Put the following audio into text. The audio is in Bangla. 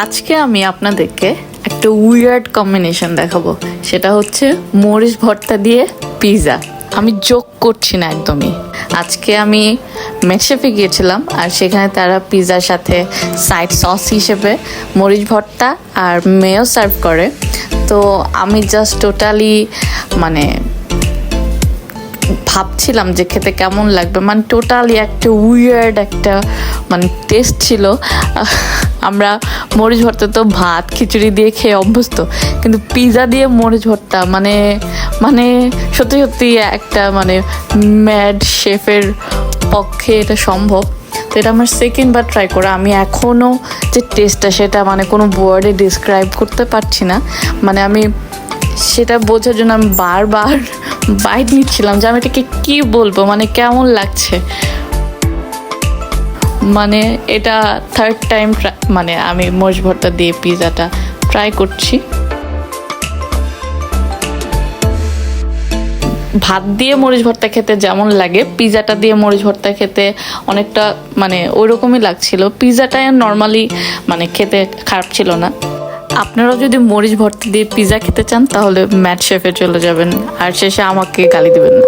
আজকে আমি আপনাদেরকে একটা উইয়ার্ড কম্বিনেশন দেখাবো, সেটা হচ্ছে মরিচ ভর্তা দিয়ে পিৎজা। আমি জোক করছি না একদমই। আজকে আমি মেকশেফে গিয়েছিলাম আর সেখানে তারা পিৎজার সাথে সাইড সস হিসেবে মরিচ ভর্তা আর মেয়ো সার্ভ করে। তো আমি জাস্ট টোটালি ভাবছিলাম যে খেতে কেমন লাগবে, টোটালি একটা উইয়ার্ড একটা টেস্ট ছিল। আমরা মরিচ ভর্তা তো ভাত খিচুড়ি দিয়ে খেয়ে অভ্যস্ত, কিন্তু পিৎজা দিয়ে মরিচ ভর্তা সত্যি সত্যি একটা ম্যাড শেফের পক্ষে এটা সম্ভব। তো এটা আমার সেকেন্ডবার ট্রাই করা। আমি এখনও যে টেস্টটা সেটা কোনো ওয়ার্ডে ডিসক্রাইব করতে পারছি না। আমি সেটা বোঝার জন্য আমি বারবার বাইট নিচ্ছিলাম যে আমি এটাকে কী বলবো, কেমন লাগছে। এটা থার্ড টাইম আমি মরিচ ভর্তা দিয়ে পিৎজাটা ট্রাই করছি। ভাত দিয়ে মরিচ ভর্তা খেতে যেমন লাগে, পিৎজাটা দিয়ে মরিচ ভর্তা খেতে অনেকটা ওই রকমই লাগছিল। পিৎজাটা নর্মালি খেতে খারাপ ছিল না। আপনারাও যদি মরিচ ভর্তা দিয়ে পিৎজা খেতে চান তাহলে ম্যাড শেফে চলে যাবেন, আর শেষে আমাকে গালি দেবেন না।